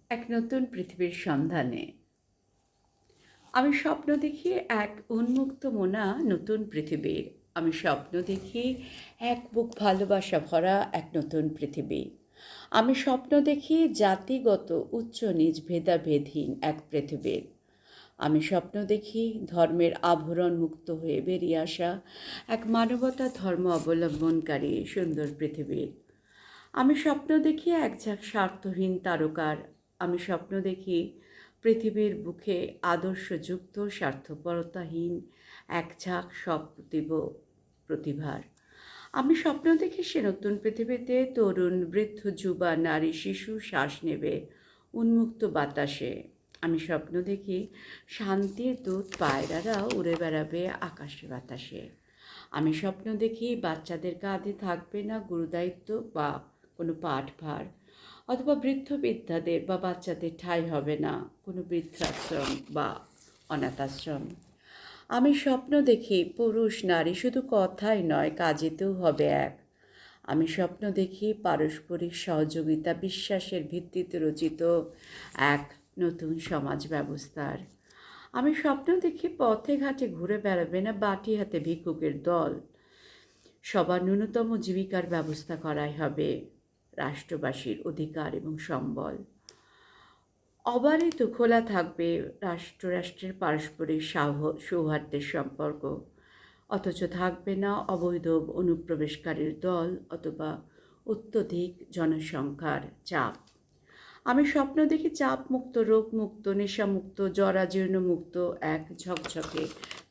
এক নতুন পৃথিবীর সন্ধানে। আমি স্বপ্ন দেখি এক উন্মুক্ত মোনা নতুন পৃথিবীর। আমি স্বপ্ন দেখি এক বুক ভালোবাসা ভরা এক নতুন পৃথিবী। আমি স্বপ্ন দেখি জাতিগত উচ্চ নীচ ভেদাভেদহীন এক পৃথিবীর। আমি স্বপ্ন দেখি ধর্মের আভরণ মুক্ত হয়ে বেরিয়ে আসা এক মানবতা ধর্ম অবলম্বনকারী সুন্দর পৃথিবীর। আমি স্বপ্ন দেখি এক ঝাঁক স্বার্থহীন তারকার। আমি স্বপ্ন দেখি পৃথিবীর বুকে আদর্শযুক্ত স্বার্থপরতাহীন এক ঝাঁক সপ্রতিভ প্রতিভার। আমি স্বপ্ন দেখি সে নতুন পৃথিবীতে তরুণ বৃদ্ধ যুবা নারী শিশু শ্বাস নেবে উন্মুক্ত বাতাসে। আমি স্বপ্ন দেখি শান্তির দূত পায়রারা উড়ে বেড়াবে আকাশে বাতাসে। আমি স্বপ্ন দেখি বাচ্চাদের কাঁধে থাকবে না গুরুদায়িত্ব বা কোনো পাঠভার, অথবা বৃদ্ধ বৃদ্ধাদের বা বাচ্চাদের ঠাঁই হবে না কোনো বৃদ্ধাশ্রম বা অনাথাশ্রম। আমি স্বপ্ন দেখি পুরুষ নারী শুধু কথাই নয় কাজেতেও হবে এক। আমি স্বপ্ন দেখি পারস্পরিক সহযোগিতা বিশ্বাসের ভিত্তিতে রচিত এক নতুন সমাজ ব্যবস্থার। আমি স্বপ্ন দেখি পথে ঘাটে ঘুরে বেড়াবে না বাটি হাতে ভিক্ষুকের দল। সবার ন্যূনতম জীবিকার ব্যবস্থা করাই হবে রাষ্ট্রবাসীর অধিকার এবং সম্বল। অবারিত খোলা থাকবে রাষ্ট্রের পারস্পরিক সৌহার্দ্যের সম্পর্ক, অথচ থাকবে না অবৈধ অনুপ্রবেশকারীর দল অথবা অত্যধিক জনসংখ্যার চাপ। আমি স্বপ্ন দেখি চাপমুক্ত রোগমুক্ত নেশামুক্ত জরাজীর্ণমুক্ত এক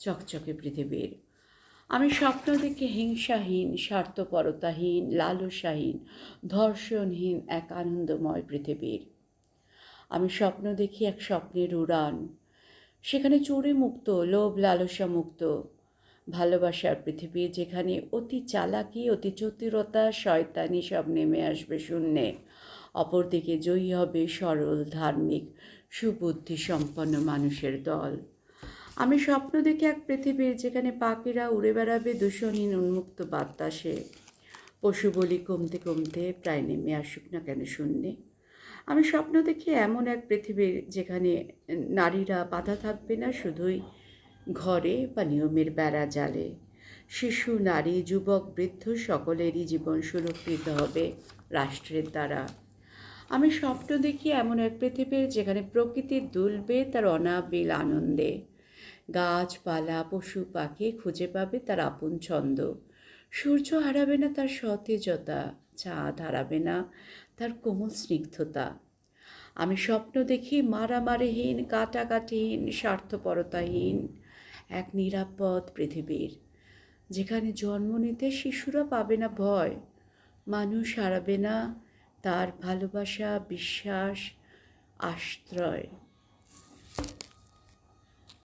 চকচকে পৃথিবীর। আমি স্বপ্ন দেখি হিংসাহীন স্বার্থপরতাহীন লালসাহীন ধর্ষণহীন এক আনন্দময় পৃথিবীর। আমি স্বপ্ন দেখি এক স্বপ্নের উড়ান, সেখানে চুরি মুক্ত লোভ লালসা মুক্ত ভালোবাসার পৃথিবী, যেখানে অতি চালাকি অতি চতুরতা শয়তানি সব নেমে আসবে শূন্যে। অপরদিকে জয়ী হবে সরল ধার্মিক সুবুদ্ধি সম্পন্ন মানুষের দল। আমি স্বপ্ন দেখি এক পৃথিবীর যেখানে পাখিরা উড়ে বেড়াবে দূষণহীন উন্মুক্ত বাতাসে, পশু বলি কমতে কমতে প্রায় নেমে আসুক না কেন শূন্যে। আমি স্বপ্ন দেখি এমন এক পৃথিবীর যেখানে নারীরা বাধা থাকবে না শুধুই ঘরে বা নিয়মের বেড়া জালে। শিশু নারী যুবক বৃদ্ধ সকলেরই জীবন সুরক্ষিত হবে রাষ্ট্রের দ্বারা। আমি স্বপ্ন দেখি এমন এক পৃথিবীর যেখানে প্রকৃতি দুলবে তার অনাবিল আনন্দে। গাছপালা পশু পাখি খুঁজে পাবে তার আপন ছন্দ। সূর্য হারাবে না তার সতেজতা, চাঁদ হারাবে না তার কোমল স্নিগ্ধতা। আমি স্বপ্ন দেখি মারামারিহীন কাটাকাটিহীন স্বার্থপরতাহীন এক নিরাপদ পৃথিবীর, যেখানে জন্ম নিতে শিশুরা পাবে না ভয়, মানুষ হারাবে না তার ভালোবাসা বিশ্বাস আশ্রয়।